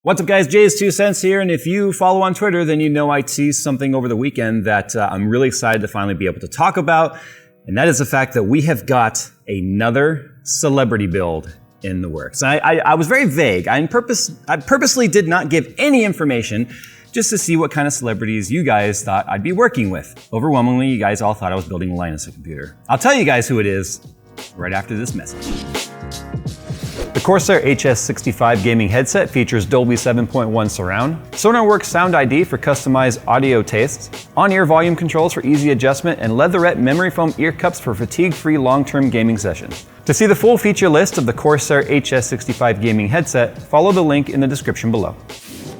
What's up, guys? JayzTwoCents here, and if you follow on Twitter, then you know I teased something over the weekend that I'm really excited to finally be able to talk about, and that is the fact that we have got another celebrity build in the works. I was very vague. I purposely did not give any information just to see what kind of celebrities you guys thought I'd be working with. Overwhelmingly, you guys all thought I was building Linus a computer. I'll tell you guys who it is right after this message. The Corsair HS65 gaming headset features Dolby 7.1 surround, SonarWorks Sound ID for customized audio tastes, on-ear volume controls for easy adjustment, and leatherette memory foam ear cups for fatigue-free long-term gaming sessions. To see the full feature list of the Corsair HS65 gaming headset, follow the link in the description below.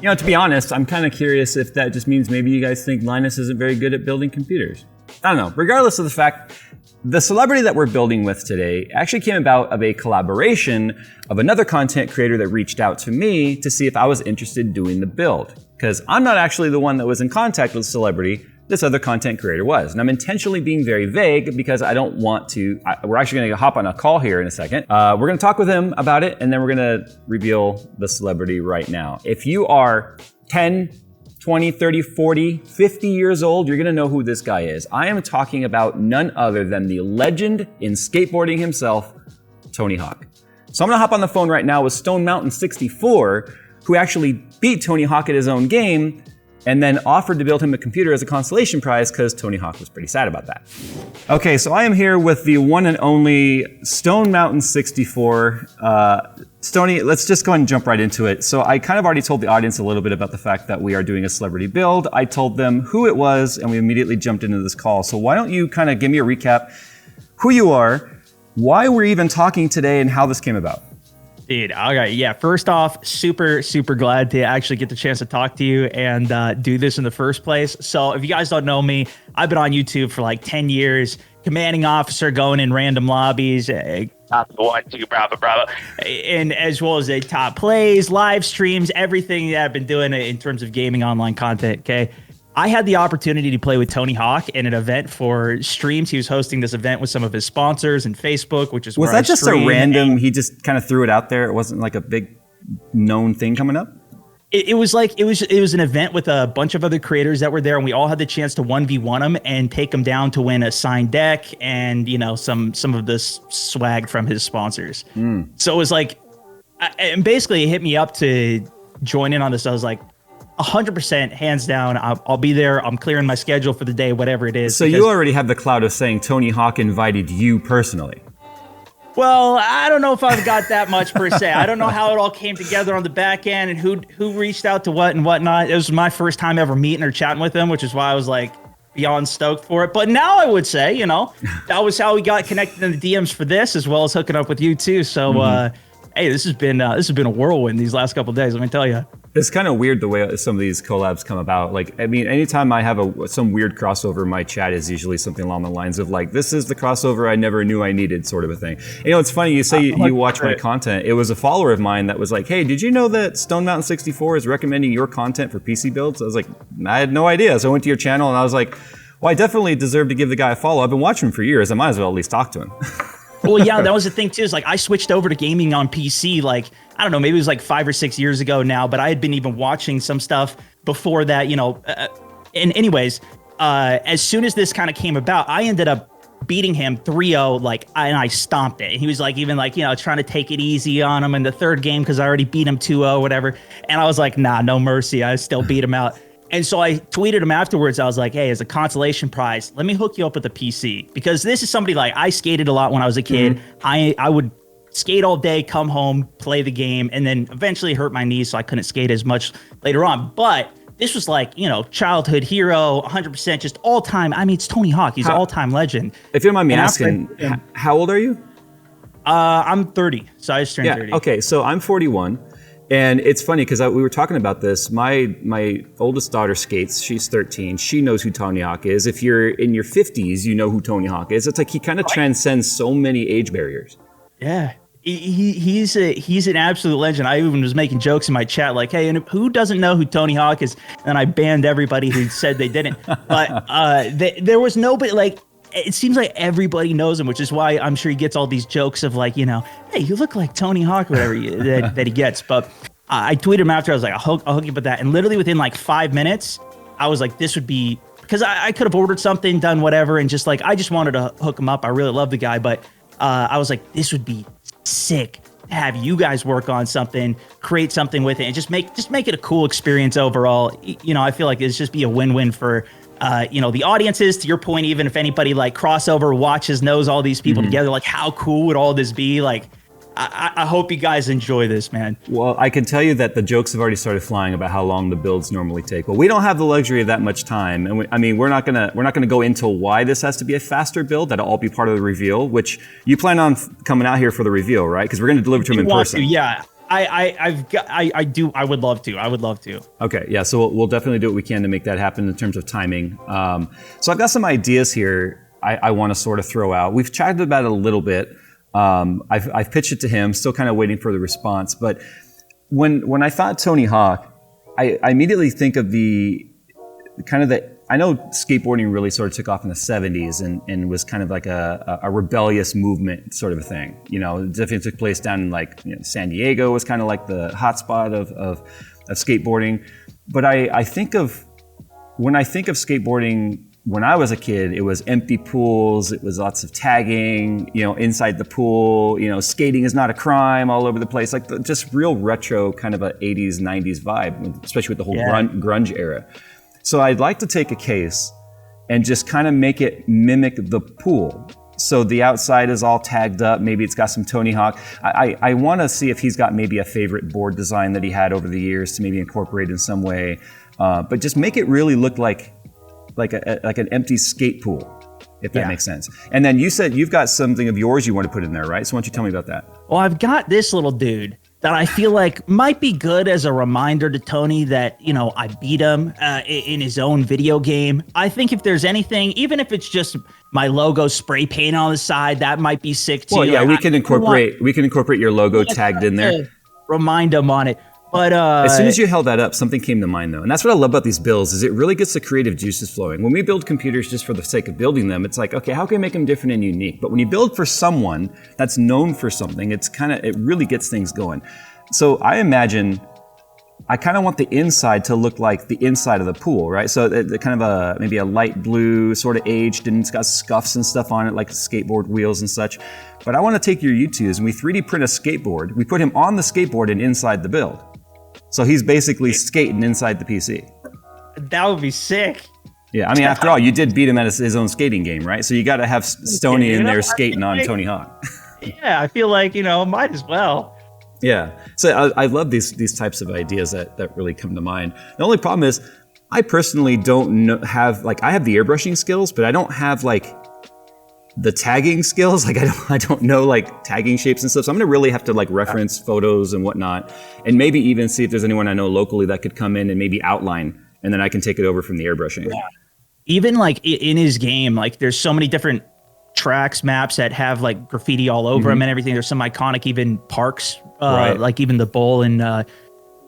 You know, to be honest, I'm kind of curious if that just means maybe you guys think Linus isn't very good at building computers. I don't know. Regardless of the fact, the celebrity that we're building with today actually came about of a collaboration of another content creator that reached out to me to see if I was interested in doing the build. Because I'm not actually the one that was in contact with the celebrity, this other content creator was. And I'm intentionally being very vague because I don't want to, we're actually gonna hop on a call here in a second. We're gonna talk with him about it, and then we're gonna reveal the celebrity right now. If you are 10, 20, 30, 40, 50 years old, you're gonna know who this guy is. I am talking about none other than the legend in skateboarding himself, Tony Hawk. So I'm gonna hop on the phone right now with Stone Mountain 64, who actually beat Tony Hawk at his own game, and then offered to build him a computer as a consolation prize because Tony Hawk was pretty sad about that. Okay, so I am here with the one and only Stone Mountain 64. Stoney, let's just go ahead and jump right into it. So I kind of already told the audience a little bit about the fact that we are doing a celebrity build. I told them who it was, and we immediately jumped into this call. So why don't you kind of give me a recap, who you are, why we're even talking today, and how this came about? Dude, okay, yeah. First off, super glad to actually get the chance to talk to you and do this in the first place. So if you guys don't know me, I've been on YouTube for like 10 years, commanding officer, going in random lobbies, top 1, 2, bravo, and as well as the top plays, live streams, everything that I've been doing in terms of gaming online content, okay? I had the opportunity to play with Tony Hawk in an event for streams. He was hosting this event with some of his sponsors and Facebook, which is was where that I just stream. a random? He just kind of threw it out there. It wasn't like a big known thing coming up. It was an event with a bunch of other creators that were there, and we all had the chance to 1v1 them and take them down to win a signed deck and some of this swag from his sponsors. So it was like, and basically it hit me up to join in on this. I was like, 100%, hands down, I'll be there. I'm clearing my schedule for the day, whatever it is. So you already have the clout of saying Tony Hawk invited you personally. Well, I don't know if I've got that much per se. I don't know how it all came together on the back end and who reached out to what and whatnot. It was my first time ever meeting or chatting with him, which is why I was like beyond stoked for it. But now I would say, that was how we got connected in the DMs for this, as well as hooking up with you too. So, hey, this has been a whirlwind these last couple of days. Let me tell you. It's kind of weird the way some of these collabs come about. Like, I mean, anytime I have some weird crossover, my chat is usually something along the lines of like, this is the crossover I never knew I needed, sort of a thing. It's funny, you say you watch my content. It was a follower of mine that was like, hey, did you know that Stone Mountain 64 is recommending your content for PC builds? I was like, I had no idea. So I went to your channel and I was like, well, I definitely deserve to give the guy a follow. I've been watching him for years. I might as well at least talk to him. Well, yeah, that was the thing too, is like I switched over to gaming on PC, like, I don't know, maybe it was like 5 or 6 years ago now, but I had been even watching some stuff before that, and anyways, as soon as this kind of came about, I ended up beating him 3-0, and I stomped it. And he was like, even like, trying to take it easy on him in the third game because I already beat him 2-0, whatever. And I was like, nah, no mercy. I still beat him out. And so I tweeted him afterwards. I was like, hey, as a consolation prize, let me hook you up with a PC. Because this is somebody like, I skated a lot when I was a kid. I would skate all day, come home, play the game, and then eventually hurt my knees, so I couldn't skate as much later on. But this was like, childhood hero, 100%, just all time. I mean, it's Tony Hawk. He's an all-time legend. If you don't mind me asking, how old are you? I'm 30, so I just turned 30. Okay, so I'm 41. And it's funny because we were talking about this. My oldest daughter skates. She's 13. She knows who Tony Hawk is. If you're in your 50s, you know who Tony Hawk is. It's like he kind of transcends so many age barriers. Yeah. He's an absolute legend. I even was making jokes in my chat like, hey, and who doesn't know who Tony Hawk is? And I banned everybody who said they didn't. But there was nobody, like, it seems like everybody knows him, which is why I'm sure he gets all these jokes of like, hey, you look like Tony Hawk, whatever that he gets. But I tweeted him after. I was like, I'll hook you up with that. And literally within like 5 minutes, I was like, this would be, because I could have ordered something, done whatever, and just like, I just wanted to hook him up. I really love the guy, but I was like, this would be sick to have you guys work on something, create something with it, and just make it a cool experience overall. You know, I feel like it's just be a win-win for, you know, the audiences. To your point, even if anybody like crossover watches, knows all these people together, like how cool would all this be? Like, I hope you guys enjoy this, man. Well, I can tell you that the jokes have already started flying about how long the builds normally take. Well, we don't have the luxury of that much time, and we're not gonna go into why this has to be a faster build. That'll all be part of the reveal, which you plan on coming out here for the reveal, right? Because we're gonna deliver to him in person. Yeah, I do. I would love to. Okay, yeah. So we'll definitely do what we can to make that happen in terms of timing. So I've got some ideas here. I want to sort of throw out. We've chatted about it a little bit. I've pitched it to him, still kind of waiting for the response. But when I thought Tony Hawk, I immediately think of I know skateboarding really sort of took off in the 70s and was kind of like a rebellious movement sort of a thing. You know, it definitely took place down in like, you know, San Diego was kind of like the hotspot of skateboarding. But when I think of skateboarding, when I was a kid, it was empty pools, it was lots of tagging, you know, inside the pool, you know, skating is not a crime all over the place, like just real retro kind of a 80s, 90s vibe, especially with the whole grunge era. So I'd like to take a case and just kind of make it mimic the pool. So the outside is all tagged up, maybe it's got some Tony Hawk. I want to see if he's got maybe a favorite board design that he had over the years to maybe incorporate in some way, but just make it really look like an empty skate pool, if that makes sense. And then you said you've got something of yours you want to put in there, right? So why don't you tell me about that? Well, I've got this little dude that I feel like might be good as a reminder to Tony that, you know, I beat him in his own video game. I think if there's anything, even if it's just my logo spray paint on the side, that might be sick too. Well, yeah, we can incorporate your logo tagged in there. Remind him on it. But as soon as you held that up, something came to mind though. And that's what I love about these builds is it really gets the creative juices flowing. When we build computers just for the sake of building them, it's like, okay, how can I make them different and unique? But when you build for someone that's known for something, it really gets things going. So I imagine, I kind of want the inside to look like the inside of the pool, right? So kind of maybe a light blue, sort of aged, and it's got scuffs and stuff on it, like skateboard wheels and such. But I want to take your U2s and we 3D print a skateboard. We put him on the skateboard and inside the build. So he's basically skating inside the PC. That would be sick. Yeah, I mean, after all, you did beat him at his own skating game, right? So you got to have Stoney in there skating on Tony Hawk. Yeah, I feel like, you know, might as well. Yeah, so I love these types of ideas that really come to mind. The only problem is, I personally don't have I have the airbrushing skills, but I don't have like the tagging skills. Like I don't know like tagging shapes and stuff. So I'm gonna really have to like reference photos and whatnot, and maybe even see if there's anyone I know locally that could come in and maybe outline, and then I can take it over from the airbrushing. Yeah. Even like in his game, like there's so many different tracks, maps that have like graffiti all over them and everything. There's some iconic even parks, like even the bowl in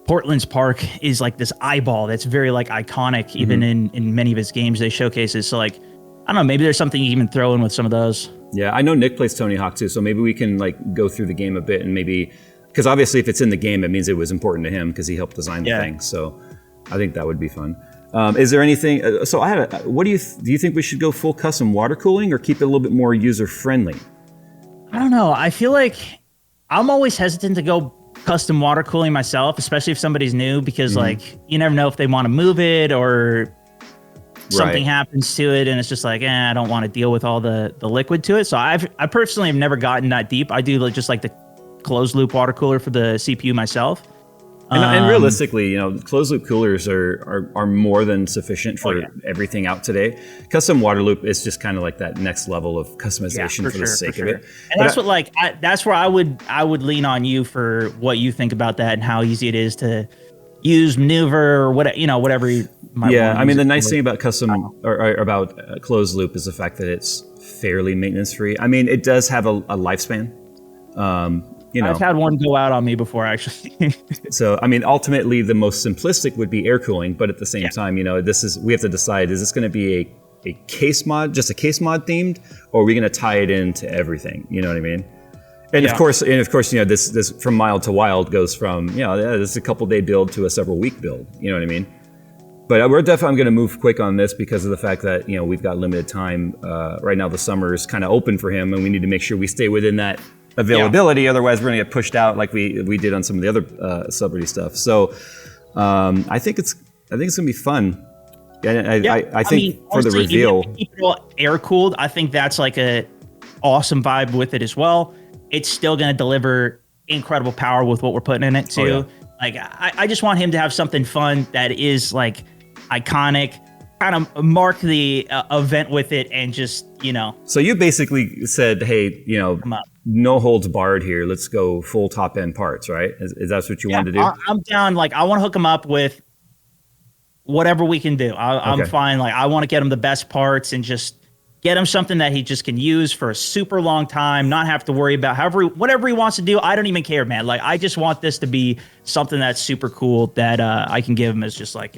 Portland's park is like this eyeball that's very like iconic, even in many of his games they showcases. So like, I don't know, maybe there's something you can throw in with some of those. Yeah, I know Nick plays Tony Hawk too, so maybe we can like go through the game a bit and maybe, because obviously if it's in the game, it means it was important to him because he helped design the thing. So I think that would be fun. Is there anything? So I had what do you think we should go full custom water cooling or keep it a little bit more user friendly? I don't know. I feel like I'm always hesitant to go custom water cooling myself, especially if somebody's new, because like you never know if they want to move it or something happens to it, and it's just like, I don't want to deal with all the liquid to it. So I personally have never gotten that deep. I do just like the closed loop water cooler for the CPU myself. And realistically, you know, closed loop coolers are more than sufficient for everything out today. Custom water loop is just kind of like that next level of customization for the sake of it. And but that's where I would lean on you for what you think about that and how easy it is to use, maneuver, or whatever you might want. I mean, the nice thing about custom or about closed loop is the fact that it's fairly maintenance free. I mean, it does have a lifespan. I've had one go out on me before, actually. So, I mean, ultimately, the most simplistic would be air cooling, but at the same time, we have to decide: is this going to be a case mod, just a case mod themed, or are we going to tie it into everything? You know what I mean? And of course, this from mild to wild goes from, this is a couple day build to a several week build. You know what I mean? But we're definitely going to move quick on this because of the fact that, we've got limited time. Right now, the summer is kind of open for him, and we need to make sure we stay within that availability. Otherwise, we're going to get pushed out like we did on some of the other celebrity stuff. So I think it's going to be fun. And I think for honestly, the reveal, even if we keep it all air cooled, I think that's like a awesome vibe with it as well. It's still going to deliver incredible power with what we're putting in it too. Oh, yeah. Like I just want him to have something fun that is like iconic, kind of mark the event with it, and just So you basically said, hey, no holds barred here. Let's go full top end parts, right? Is that what you wanted to do? I'm down. Like I want to hook him up with whatever we can do. I'm fine. Like I want to get him the best parts and just get him something that he just can use for a super long time, not have to worry about whatever he wants to do. I don't even care, man. Like I just want this to be something that's super cool that I can give him as just like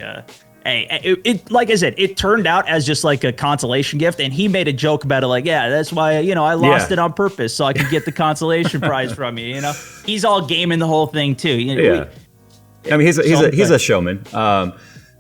like I said, it turned out as just like a consolation gift, and he made a joke about it. Like, yeah, that's why I lost it on purpose so I could get the consolation prize from you. He's all gaming the whole thing too. I mean, he's a showman.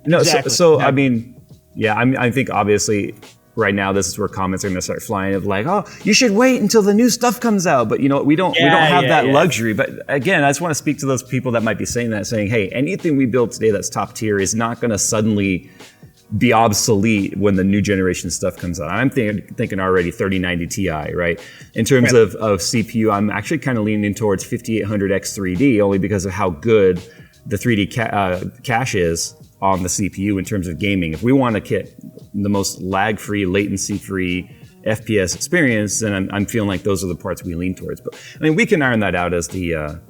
Exactly. So I mean, I think obviously right now this is where comments are going to start flying of like, oh, you should wait until the new stuff comes out. But we don't have that luxury. But again, I just want to speak to those people that might be saying that, saying, hey, anything we build today that's top tier is not going to suddenly be obsolete when the new generation stuff comes out. I'm thinking already 3090 Ti, right? In terms of CPU, I'm actually kind of leaning towards 5800X 3D only because of how good the 3D cache is on the CPU in terms of gaming. If we want to get the most lag-free, latency-free FPS experience, then I'm feeling like those are the parts we lean towards. But I mean, we can iron that out as the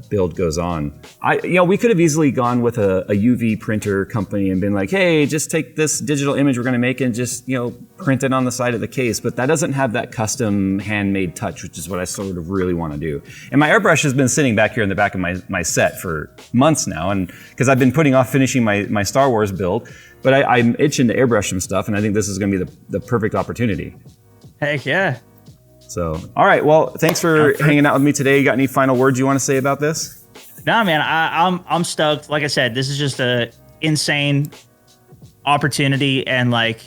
build goes on. We could have easily gone with a UV printer company and been like, hey, just take this digital image we're going to make and just print it on the side of the case. But that doesn't have that custom handmade touch, which is what I sort of really want to do. And my airbrush has been sitting back here in the back of my set for months now, and because I've been putting off finishing my Star Wars build, but I'm itching to airbrush some stuff, and I think this is going to be the perfect opportunity. Heck yeah. So, all right. Well, thanks for hanging out with me today. You got any final words you want to say about this? No, man, I'm stoked. Like I said, this is just a insane opportunity, and like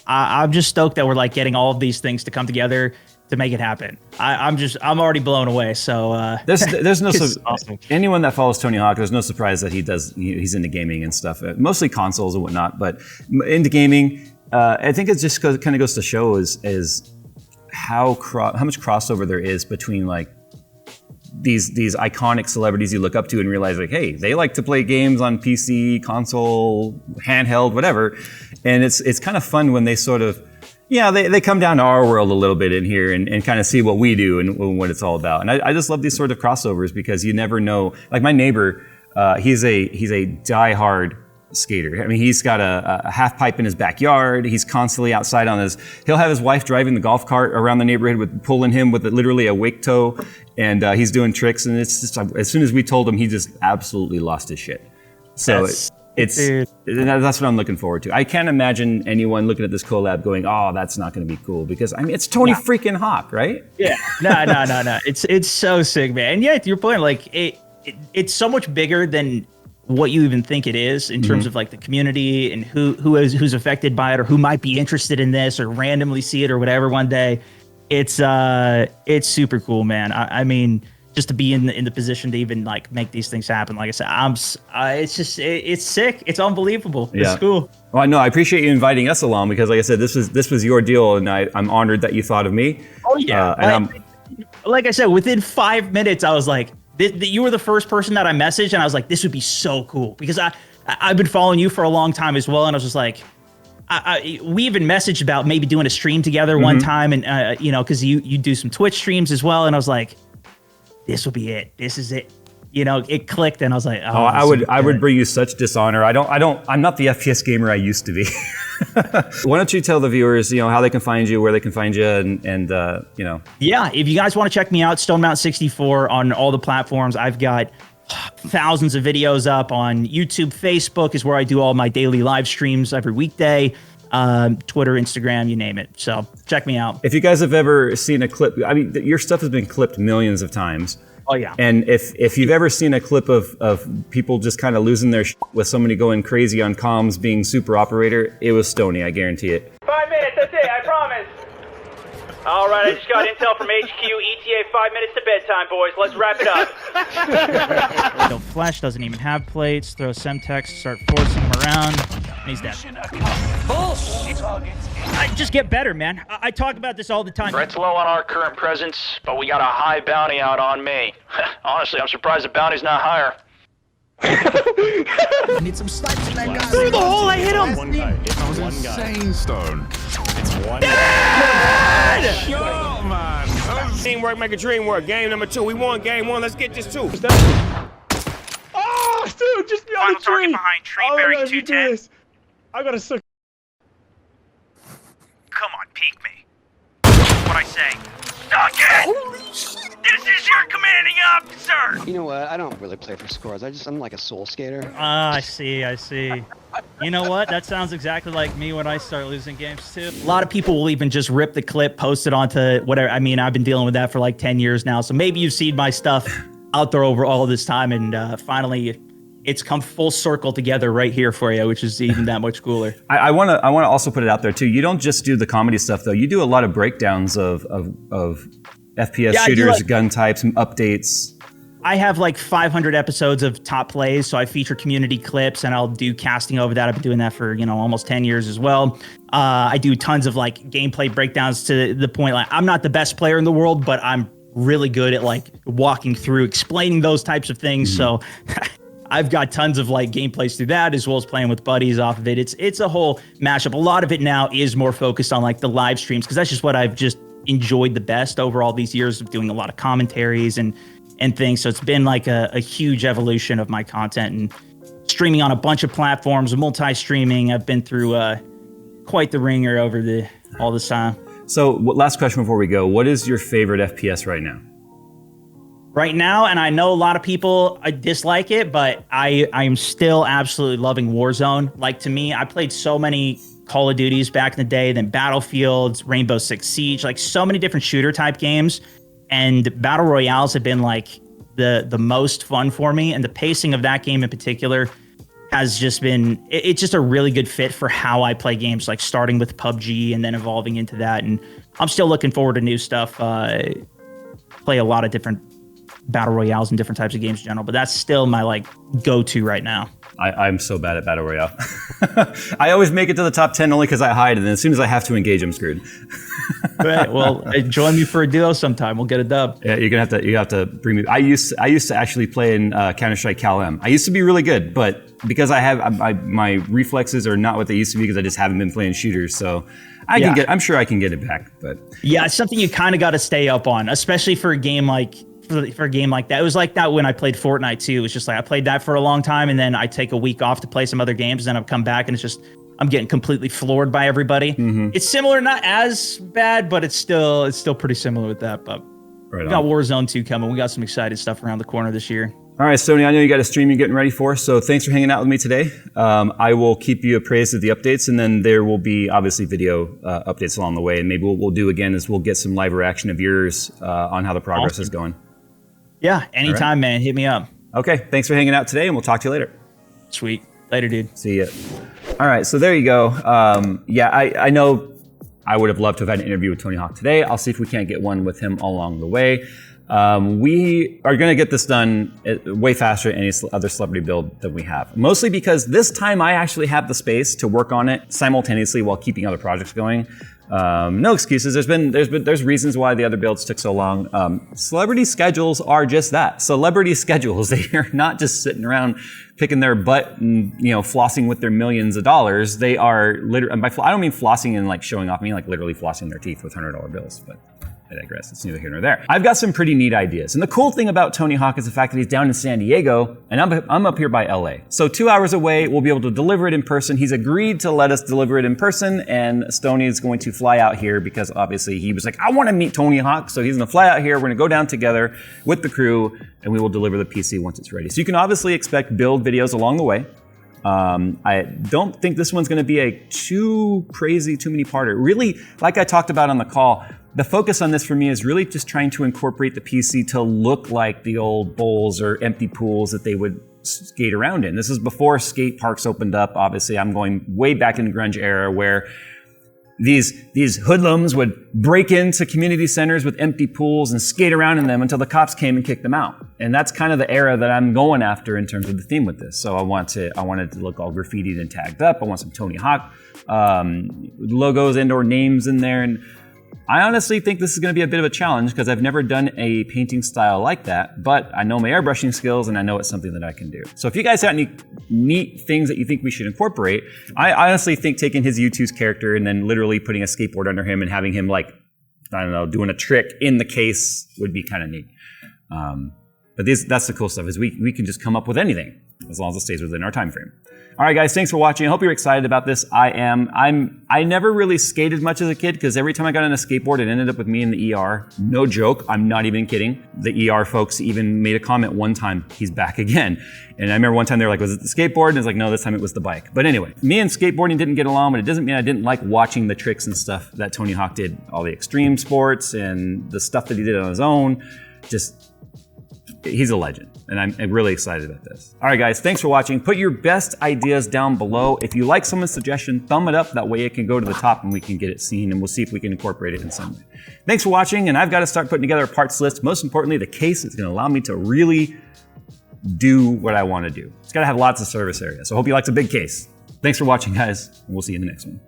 I'm just stoked that we're like getting all of these things to come together to make it happen. I'm already blown away. So there's no awesome. Anyone that follows Tony Hawk, there's no surprise that he's into gaming and stuff, mostly consoles and whatnot, but into gaming. I think it just kind of goes to show is how much crossover there is between like these iconic celebrities you look up to and realize like, hey, they like to play games on PC, console, handheld, whatever. And it's kind of fun when they sort of, they come down to our world a little bit in here and kind of see what we do and what it's all about. And I just love these sort of crossovers because you never know. Like my neighbor, he's a diehard skater. I mean, he's got a half pipe in his backyard. He's constantly outside he'll have his wife driving the golf cart around the neighborhood pulling him with literally a wake tow, and he's doing tricks. And it's just, as soon as we told him, he just absolutely lost his shit. So that's what I'm looking forward to. I can't imagine anyone looking at this collab going, oh, that's not going to be cool, because I mean, it's Tony freaking Hawk, right? Yeah. No. It's so sick, man. And yeah, to your point, like it's so much bigger than what you even think it is in terms of like the community and who's affected by it or who might be interested in this or randomly see it or whatever one day. It's super cool, man. I mean, just to be in the position to even like make these things happen. Like I said, it's sick. It's unbelievable. Yeah. It's cool. Well, no, I appreciate you inviting us along because like I said, this was your deal, and I'm honored that you thought of me. Oh yeah. Like I said, within 5 minutes, I was like, you were the first person that I messaged, and I was like, this would be so cool because I've been following you for a long time as well, and I was just like, we even messaged about maybe doing a stream together one time, and because you do some Twitch streams as well, and I was like, this will be it. This is it. It clicked, and I was like, oh, I would bring you such dishonor. I'm not the FPS gamer I used to be. Why don't you tell the viewers, how they can find you, where they can find you, and Yeah, if you guys want to check me out, StoneMount64 on all the platforms. I've got thousands of videos up on YouTube. Facebook is where I do all my daily live streams every weekday. Twitter, Instagram, you name it. So check me out. If you guys have ever seen a clip, I mean, your stuff has been clipped millions of times. Oh yeah. And if you've ever seen a clip of people just kind of losing their shit with somebody going crazy on comms being super operator, it was Stony, I guarantee it. 5 minutes, that's it, I promise. All right, I just got intel from HQ, ETA 5 minutes to bedtime, boys. Let's wrap it up. No, Flash doesn't even have plates. Throw Semtex, start forcing him around. And he's dead. Bullshit. I just get better, man. I talk about this all the time. Threat's low on our current presence, but we got a high bounty out on me. Honestly, I'm surprised the bounty's not higher. I need some snipes in that guy. Through the hole, I hit him. One guy. It's one guy. Insane, Stone. It's one Dead! Yo, man. Teamwork make a dream work. Game number 2. We won game 1. Let's get this 2. Oh, dude, just beyond the tree. Behind tree, Oh, bearing if you do 210. this, I gotta suck. Come on, peek me. What I say. Suck it! Holy shit! This is your commanding officer! You know what? I don't really play for scores. I'm like a soul skater. Ah, I see. You know what? That sounds exactly like me when I start losing games too. A lot of people will even just rip the clip, post it onto whatever. I mean, I've been dealing with that for like 10 years now. So maybe you've seen my stuff out there over all this time, and finally it's come full circle together right here for you, which is even that much cooler. I want to also put it out there too. You don't just do the comedy stuff though. You do a lot of breakdowns of FPS shooters, gun types, and updates. I have like 500 episodes of top plays, so I feature community clips and I'll do casting over that. I've been doing that for, almost 10 years as well. I do tons of like gameplay breakdowns to the point, like I'm not the best player in the world, but I'm really good at like walking through, explaining those types of things. So I've got tons of like gameplays through that, as well as playing with buddies off of it. It's a whole mashup. A lot of it now is more focused on like the live streams, because that's just what I've just enjoyed the best over all these years of doing a lot of commentaries and things. So it's been like a huge evolution of my content and streaming on a bunch of platforms, multi-streaming. I've been through quite the ringer over all this time. So last question before we go. What is your favorite FPS right now? Right now, and I know a lot of people dislike it, but I am still absolutely loving Warzone. Like, to me, I played so many Call of Duties back in the day, then Battlefields, Rainbow Six Siege, like so many different shooter type games. And Battle Royales have been like the most fun for me. And the pacing of that game in particular has just been, it's just a really good fit for how I play games, like starting with PUBG and then evolving into that. And I'm still looking forward to new stuff. Play a lot of different Battle Royales and different types of games in general, but that's still my like go-to right now. I'm so bad at Battle Royale. I always make it to the top 10 only because I hide, and then as soon as I have to engage, I'm screwed. Right. Well, join me for a duo sometime. We'll get a dub. Yeah, you have to bring me. I used to actually play in Counter-Strike Cal-M. I used to be really good, but because my reflexes are not what they used to be because I just haven't been playing shooters. So I'm sure I can get it back. But yeah, it's something you kind of got to stay up on, especially for a game like. For a game like that. It was like that when I played Fortnite too. It was just like I played that for a long time, and then I take a week off to play some other games, and then I've come back and it's just I'm getting completely floored by everybody. Mm-hmm. It's similar, not as bad, but it's still pretty similar with that. But we got Warzone 2 coming. We got some exciting stuff around the corner this year. All right, Sony, I know you got a stream you're getting ready for, so thanks for hanging out with me today. I will keep you appraised of the updates, and then there will be obviously video updates along the way, and maybe what we'll do again is we'll get some live reaction of yours on how the progress is going. Yeah, anytime, man. Hit me up. Okay, thanks for hanging out today, and we'll talk to you later. Sweet. Later, dude. See ya. All right, so there you go. I know I would have loved to have had an interview with Tony Hawk today. I'll see if we can't get one with him along the way. We are going to get this done way faster than any other celebrity build that we have. Mostly because this time I actually have the space to work on it simultaneously while keeping other projects going. No excuses. There's reasons why the other builds took so long. Celebrity schedules are just that. Celebrity schedules. They are not just sitting around picking their butt and, flossing with their millions of dollars. They are literally, and I don't mean flossing and like showing off, I mean like literally flossing their teeth with $100 bills, but I digress. It's neither here nor there. I've got some pretty neat ideas. And the cool thing about Tony Hawk is the fact that he's down in San Diego and I'm up here by LA. So 2 hours away, we'll be able to deliver it in person. He's agreed to let us deliver it in person, and Stoney is going to fly out here because obviously he was like, I want to meet Tony Hawk. So he's going to fly out here. We're going to go down together with the crew and we will deliver the PC once it's ready. So you can obviously expect build videos along the way. I don't think this one's going to be a too many parter. Really, like I talked about on the call, the focus on this for me is really just trying to incorporate the PC to look like the old bowls or empty pools that they would skate around in. This is before skate parks opened up. Obviously, I'm going way back in the grunge era where these hoodlums would break into community centers with empty pools and skate around in them until the cops came and kicked them out. And that's kind of the era that I'm going after in terms of the theme with this. So I wanted to look all graffitied and tagged up. I want some Tony Hawk logos and or names in there. And I honestly think this is going to be a bit of a challenge because I've never done a painting style like that, but I know my airbrushing skills and I know it's something that I can do. So if you guys have any neat things that you think we should incorporate, I honestly think taking his U2's character and then literally putting a skateboard under him and having him like, I don't know, doing a trick in the case would be kind of neat. But that's the cool stuff is we can just come up with anything as long as it stays within our time frame. All right, guys, thanks for watching. I hope you're excited about this. I am. I never really skated much as a kid because every time I got on a skateboard, it ended up with me in the ER. No joke. I'm not even kidding. The ER folks even made a comment one time, he's back again. And I remember one time they were like, was it the skateboard? And it's like, no, this time it was the bike. But anyway, me and skateboarding didn't get along, but it doesn't mean I didn't like watching the tricks and stuff that Tony Hawk did. All the extreme sports and the stuff that he did on his own. He's a legend, and I'm really excited about this. All right, guys, thanks for watching. Put your best ideas down below. If you like someone's suggestion, thumb it up. That way it can go to the top and we can get it seen, and we'll see if we can incorporate it in some way. Thanks for watching, and I've got to start putting together a parts list. Most importantly, the case is going to allow me to really do what I want to do. It's got to have lots of service areas, so I hope you like the big case. Thanks for watching, guys, and we'll see you in the next one.